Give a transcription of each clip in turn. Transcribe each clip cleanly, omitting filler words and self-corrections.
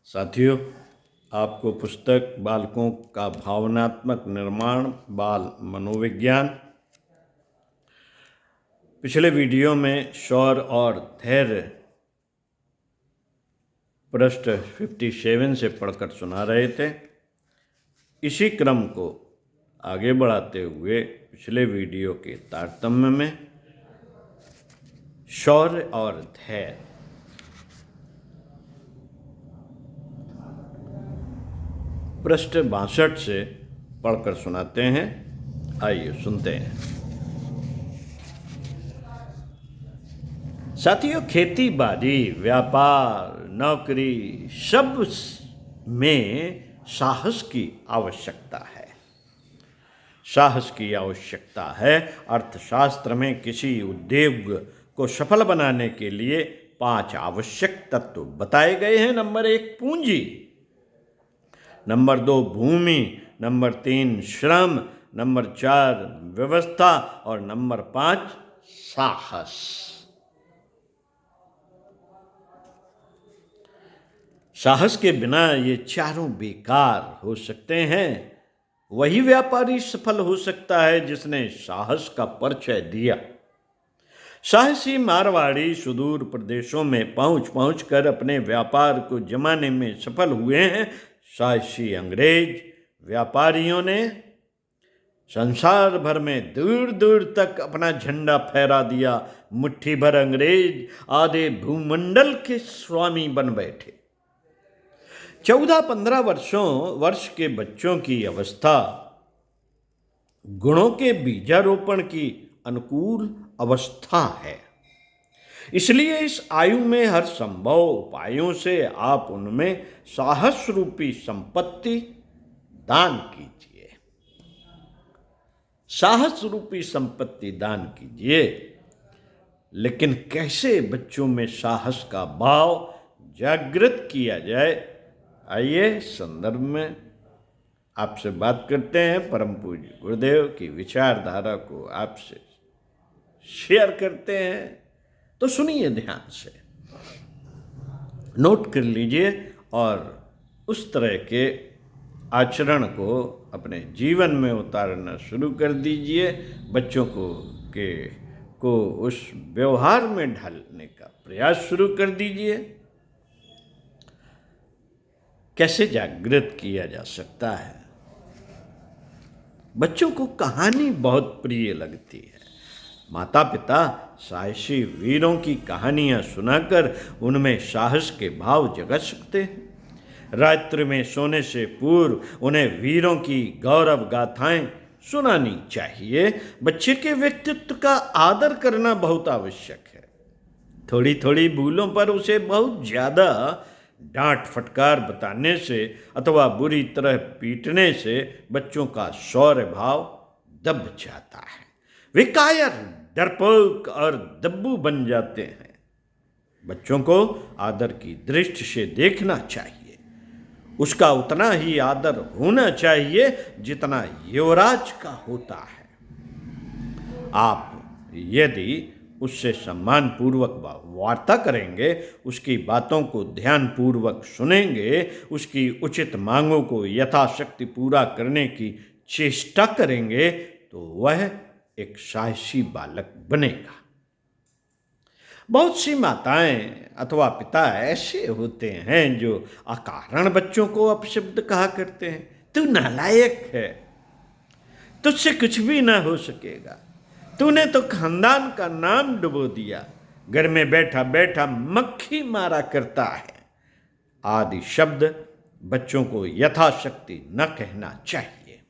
साथियों, आपको पुस्तक बालकों का भावनात्मक निर्माण बाल मनोविज्ञान पिछले वीडियो में शौर्य और धैर्य पृष्ठ 57 से पढ़कर सुना रहे थे। इसी क्रम को आगे बढ़ाते हुए पिछले वीडियो के तारतम्य में शौर्य और धैर्य पृष्ठ 62 से पढ़कर सुनाते हैं। आइए सुनते हैं। साथियों, खेती बाड़ी, व्यापार, नौकरी सब में साहस की आवश्यकता है। साहस की आवश्यकता है। अर्थशास्त्र में किसी उद्योग को सफल बनाने के लिए 5 आवश्यक तत्व बताए गए हैं। नंबर 1 पूंजी, नंबर 2 भूमि, नंबर 3 श्रम, नंबर 4 व्यवस्था और नंबर 5 साहस। साहस के बिना ये चारों बेकार हो सकते हैं। वही व्यापारी सफल हो सकता है जिसने साहस का परिचय दिया। साहसी मारवाड़ी सुदूर प्रदेशों में पहुंच कर अपने व्यापार को जमाने में सफल हुए हैं। साहसी अंग्रेज व्यापारियों ने संसार भर में दूर दूर तक अपना झंडा फहरा दिया। मुट्ठी भर अंग्रेज आधे भूमंडल के स्वामी बन बैठे। 14-15 वर्ष के बच्चों की अवस्था गुणों के बीजारोपण की अनुकूल अवस्था है। इसलिए इस आयु में हर संभव उपायों से आप उनमें साहस रूपी संपत्ति दान कीजिए। साहस रूपी संपत्ति दान कीजिए। लेकिन कैसे बच्चों में साहस का भाव जागृत किया जाए, आइए संदर्भ में आपसे बात करते हैं। परम पूज्य गुरुदेव की विचारधारा को आपसे शेयर करते हैं, तो सुनिए ध्यान से, नोट कर लीजिए और उस तरह के आचरण को अपने जीवन में उतारना शुरू कर दीजिए। बच्चों को उस व्यवहार में ढालने का प्रयास शुरू कर दीजिए। कैसे जागृत किया जा सकता है? बच्चों को कहानी बहुत प्रिय लगती है। माता पिता साहसी वीरों की कहानियां सुनाकर उनमें साहस के भाव जगा सकते हैं। रात्रि में सोने से पूर्व उन्हें वीरों की गौरव गाथाएं सुनानी चाहिए। बच्चे के व्यक्तित्व का आदर करना बहुत आवश्यक है। थोड़ी थोड़ी भूलों पर उसे बहुत ज़्यादा डांट फटकार बताने से अथवा बुरी तरह पीटने से बच्चों का शौर्य भाव दब जाता है। वे कायर, डरपोक और दब्बू बन जाते हैं। बच्चों को आदर की दृष्टि से देखना चाहिए। उसका उतना ही आदर होना चाहिए जितना युवराज का होता है। आप यदि उससे सम्मानपूर्वक वार्ता करेंगे, उसकी बातों को ध्यानपूर्वक सुनेंगे, उसकी उचित मांगों को यथाशक्ति पूरा करने की चेष्टा करेंगे, तो वह एक साहसी बालक बनेगा। बहुत सी माताएं अथवा पिता ऐसे होते हैं जो अकारण बच्चों को अपशब्द कहा करते हैं। तू नालायक है, तुझसे कुछ भी ना हो सकेगा, तूने तो खानदान का नाम डुबो दिया, घर में बैठा बैठा मक्खी मारा करता है, आदि शब्द बच्चों को यथाशक्ति न कहना चाहिए।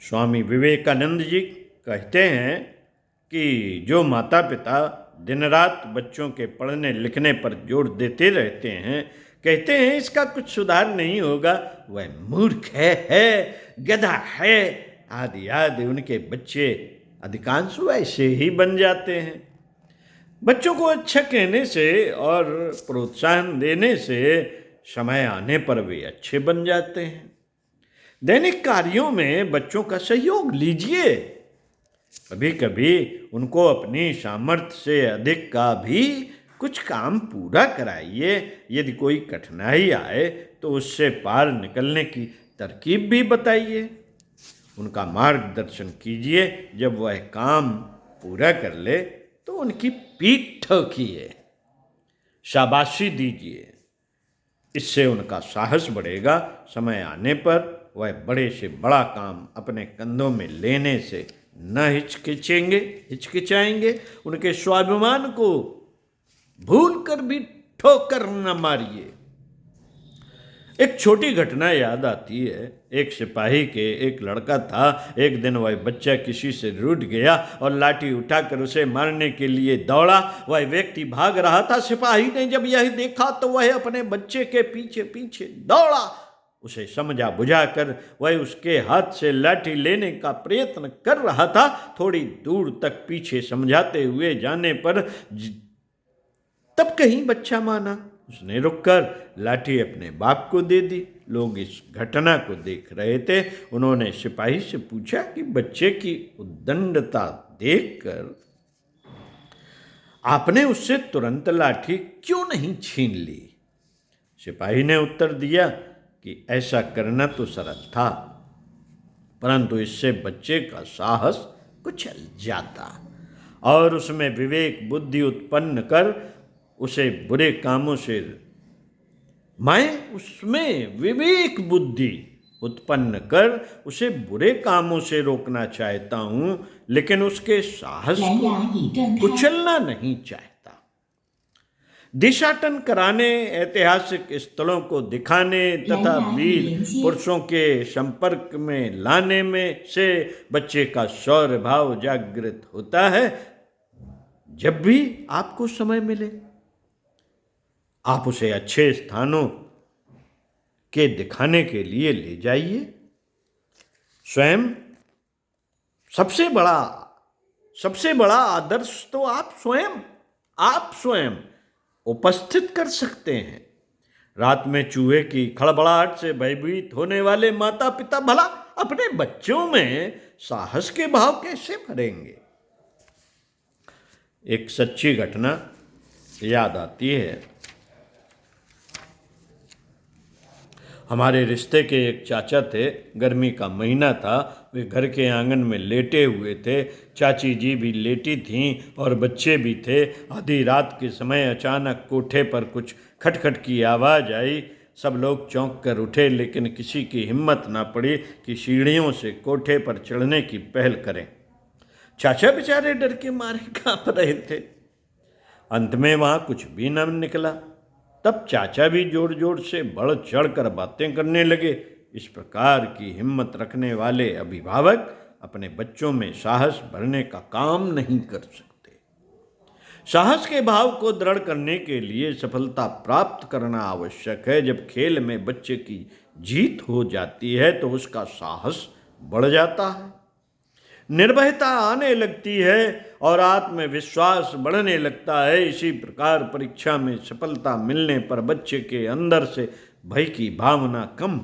स्वामी विवेकानंद जी कहते हैं कि जो माता पिता दिन रात बच्चों के पढ़ने लिखने पर जोर देते रहते हैं, कहते हैं इसका कुछ सुधार नहीं होगा, वह मूर्ख है, गधा है, आदि आदि, उनके बच्चे अधिकांश वैसे ही बन जाते हैं। बच्चों को अच्छा कहने से और प्रोत्साहन देने से समय आने पर वे अच्छे बन जाते हैं। दैनिक कार्यों में बच्चों का सहयोग लीजिए। कभी कभी उनको अपनी सामर्थ्य से अधिक का भी कुछ काम पूरा कराइए। यदि कोई कठिनाई आए तो उससे पार निकलने की तरकीब भी बताइए। उनका मार्गदर्शन कीजिए। जब वह काम पूरा कर ले तो उनकी पीठ ठोकिए, शाबाशी दीजिए। इससे उनका साहस बढ़ेगा। समय आने पर वह बड़े से बड़ा काम अपने कंधों में लेने से न हिचकिचाएंगे। उनके स्वाभिमान को भूल कर भी ठोकर न मारिए। एक छोटी घटना याद आती है। एक सिपाही के एक लड़का था। एक दिन वह बच्चा किसी से रूठ गया और लाठी उठाकर उसे मारने के लिए दौड़ा। वह व्यक्ति भाग रहा था। सिपाही ने जब यह देखा तो वह अपने बच्चे के पीछे पीछे दौड़ा। उसे समझा बुझाकर वह उसके हाथ से लाठी लेने का प्रयत्न कर रहा था। थोड़ी दूर तक पीछे समझाते हुए जाने पर तब कहीं बच्चा माना। उसने रुककर लाठी अपने बाप को दे दी। लोग इस घटना को देख रहे थे। उन्होंने सिपाही से पूछा कि बच्चे की उद्दंडता देखकर आपने उससे तुरंत लाठी क्यों नहीं छीन ली? सिपाही ने उत्तर दिया कि ऐसा करना तो सरल था, परंतु इससे बच्चे का साहस कुचल जाता और उसमें विवेक बुद्धि उत्पन्न कर उसे बुरे कामों से मैं उसमें विवेक बुद्धि उत्पन्न कर उसे बुरे कामों से रोकना चाहता हूं, लेकिन उसके साहस को कुचलना नहीं चाहता। दिशाटन कराने, ऐतिहासिक स्थलों को दिखाने तथा वीर पुरुषों के संपर्क में लाने में से बच्चे का शौर्य भाव जागृत होता है। जब भी आपको समय मिले आप उसे अच्छे स्थानों के दिखाने के लिए ले जाइए। स्वयं सबसे बड़ा आदर्श तो आप स्वयं उपस्थित कर सकते हैं। रात में चूहे की खड़बड़ाहट से भयभीत होने वाले माता पिता भला अपने बच्चों में साहस के भाव कैसे भरेंगे? एक सच्ची घटना याद आती है। हमारे रिश्ते के एक चाचा थे। गर्मी का महीना था। वे घर के आंगन में लेटे हुए थे। चाची जी भी लेटी थीं और बच्चे भी थे। आधी रात के समय अचानक कोठे पर कुछ खटखट की आवाज़ आई। सब लोग चौंक कर उठे, लेकिन किसी की हिम्मत ना पड़ी कि सीढ़ियों से कोठे पर चढ़ने की पहल करें। चाचा बेचारे डर के मारे कांप रहे थे। अंत में वहाँ कुछ भी न निकला। तब चाचा भी जोर जोर से बढ़ चढ़ कर बातें करने लगे। इस प्रकार की हिम्मत रखने वाले अभिभावक अपने बच्चों में साहस भरने का काम नहीं कर सकते। साहस के भाव को दृढ़ करने के लिए सफलता प्राप्त करना आवश्यक है। जब खेल में बच्चे की जीत हो जाती है तो उसका साहस बढ़ जाता है, निर्भयता आने लगती है और आत्मविश्वास बढ़ने लगता है। इसी प्रकार परीक्षा में सफलता मिलने पर बच्चे के अंदर से भय की भावना कम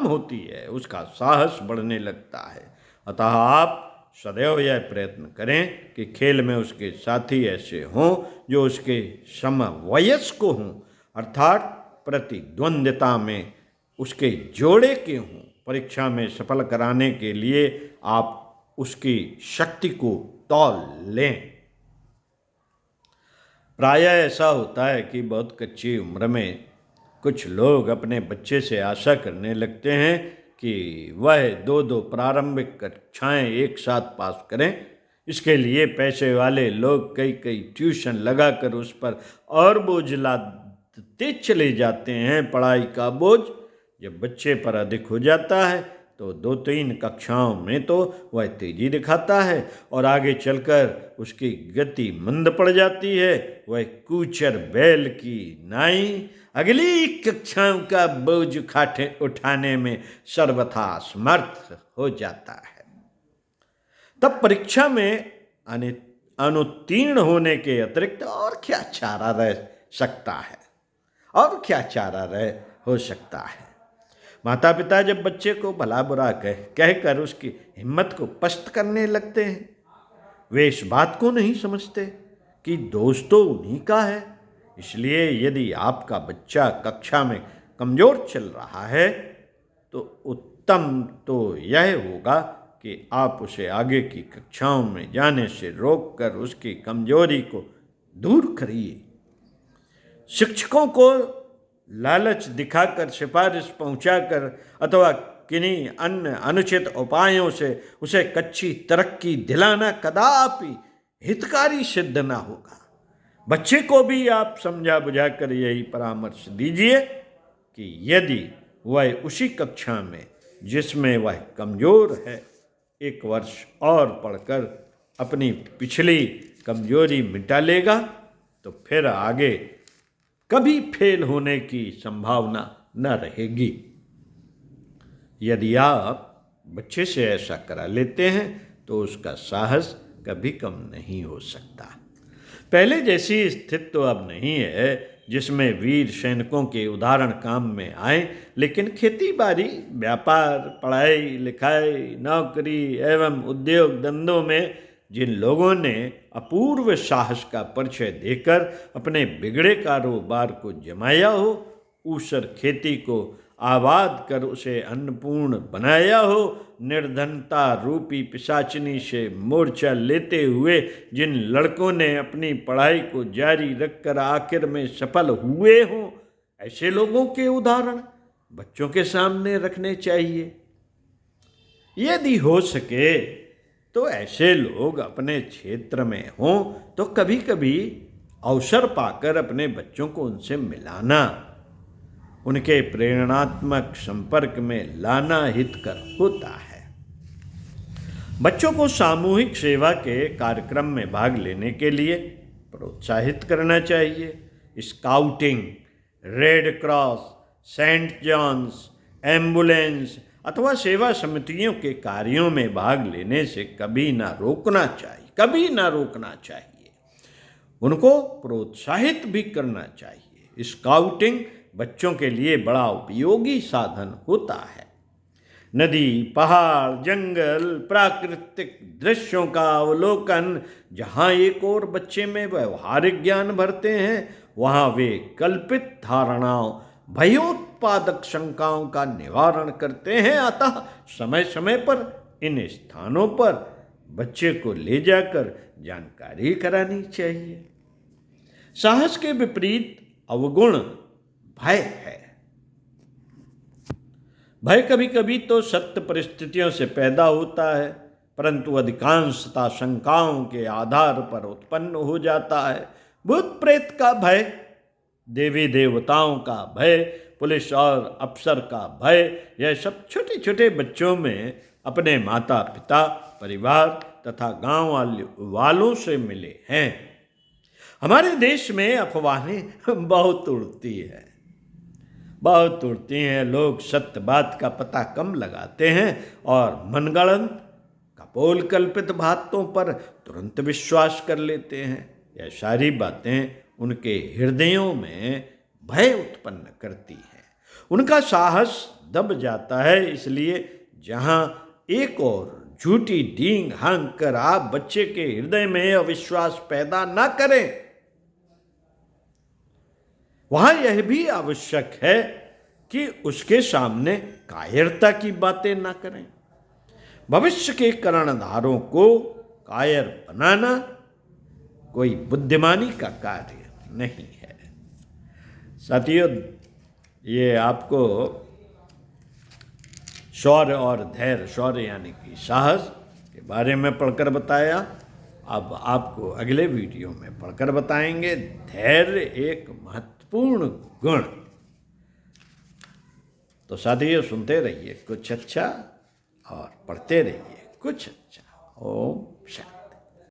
होती है, उसका साहस बढ़ने लगता है। अतः आप सदैव यह प्रयत्न करें कि खेल में उसके साथी ऐसे हों जो उसके समवयस्क हों, अर्थात प्रतिद्वंद्विता में उसके जोड़े के हों। परीक्षा में सफल कराने के लिए आप उसकी शक्ति को तौल लें। प्रायः ऐसा होता है कि बहुत कच्ची उम्र में कुछ लोग अपने बच्चे से आशा करने लगते हैं कि वह दो प्रारंभिक कक्षाएं एक साथ पास करें। इसके लिए पैसे वाले लोग कई ट्यूशन लगाकर उस पर और बोझ लादते चले जाते हैं। पढ़ाई का बोझ जब बच्चे पर अधिक हो जाता है तो 2-3 कक्षाओं में तो वह तेजी दिखाता है और आगे चलकर उसकी गति मंद पड़ जाती है। वह कूचर बैल की नाई अगली कक्षाओं का बोझ उठाने में सर्वथा असमर्थ हो जाता है। तब परीक्षा में अनुत्तीर्ण होने के अतिरिक्त और क्या चारा हो सकता है? माता पिता जब बच्चे को भला बुरा कहकर उसकी हिम्मत को पस्त करने लगते हैं, वे इस बात को नहीं समझते कि दोष तो उन्हीं का है। इसलिए यदि आपका बच्चा कक्षा में कमज़ोर चल रहा है तो उत्तम तो यह होगा कि आप उसे आगे की कक्षाओं में जाने से रोककर उसकी कमजोरी को दूर करिए। शिक्षकों को लालच दिखाकर, सिफारिश पहुंचाकर अथवा किन्हीं अन्य अनुचित उपायों से उसे कच्ची तरक्की दिलाना कदापि हितकारी सिद्ध न होगा। बच्चे को भी आप समझा बुझाकर यही परामर्श दीजिए कि यदि वह उसी कक्षा में जिसमें वह कमज़ोर है 1 वर्ष और पढ़कर अपनी पिछली कमजोरी मिटा लेगा तो फिर आगे कभी फेल होने की संभावना न रहेगी। यदि आप बच्चे से ऐसा करा लेते हैं तो उसका साहस कभी कम नहीं हो सकता। पहले जैसी स्थिति तो अब नहीं है जिसमें वीर सैनिकों के उदाहरण काम में आए, लेकिन खेती बाड़ी, व्यापार, पढ़ाई लिखाई, नौकरी एवं उद्योग धंधों में जिन लोगों ने अपूर्व साहस का परिचय देकर अपने बिगड़े कारोबार को जमाया हो, ऊसर खेती को आबाद कर उसे अन्नपूर्ण बनाया हो, निर्धनता रूपी पिशाचिनी से मोर्चा लेते हुए जिन लड़कों ने अपनी पढ़ाई को जारी रखकर आखिर में सफल हुए हों, ऐसे लोगों के उदाहरण बच्चों के सामने रखने चाहिए। यदि हो सके तो ऐसे लोग अपने क्षेत्र में हों तो कभी कभी अवसर पाकर अपने बच्चों को उनसे मिलाना, उनके प्रेरणात्मक संपर्क में लाना हितकर होता है। बच्चों को सामूहिक सेवा के कार्यक्रम में भाग लेने के लिए प्रोत्साहित करना चाहिए। Scouting, Red Cross, Saint John's, Ambulance अथवा सेवा समितियों के कार्यों में भाग लेने से कभी ना रोकना चाहिए, उनको प्रोत्साहित भी करना चाहिए। स्काउटिंग बच्चों के लिए बड़ा उपयोगी साधन होता है। नदी, पहाड़, जंगल, प्राकृतिक दृश्यों का अवलोकन जहाँ एक और बच्चे में व्यवहारिक ज्ञान भरते हैं, वहाँ वे कल्पित धारणाओं, भयोत्पादक शंकाओं का निवारण करते हैं। अतः समय समय पर इन स्थानों पर बच्चे को ले जाकर जानकारी करानी चाहिए। साहस के विपरीत अवगुण भय है। भय कभी कभी तो सत्य परिस्थितियों से पैदा होता है, परंतु अधिकांशतः शंकाओं के आधार पर उत्पन्न हो जाता है। भूत प्रेत का भय, देवी देवताओं का भय, पुलिस और अफसर का भय, यह सब छोटे छोटे बच्चों में अपने माता पिता, परिवार तथा गांव वालों से मिले हैं। हमारे देश में अफवाहें बहुत उड़ती हैं। लोग सत्य बात का पता कम लगाते हैं और मनगढ़ंत कपोल कल्पित बातों पर तुरंत विश्वास कर लेते हैं। यह सारी बातें उनके हृदयों में भय उत्पन्न करती हैं। उनका साहस दब जाता है। इसलिए जहां एक और झूठी डींग हाँक कर आप बच्चे के हृदय में अविश्वास पैदा न करें, वहां यह भी आवश्यक है कि उसके सामने कायरता की बातें ना करें। भविष्य के कर्णधारों को कायर बनाना कोई बुद्धिमानी का कार्य नहीं है। साथियों, ये आपको शौर्य और धैर्य, शौर्य यानी कि साहस के बारे में पढ़कर बताया। अब आपको अगले वीडियो में पढ़कर बताएंगे धैर्य एक महत्वपूर्ण गुण। तो साथियों, सुनते रहिए कुछ अच्छा और पढ़ते रहिए कुछ अच्छा। ओम शांति।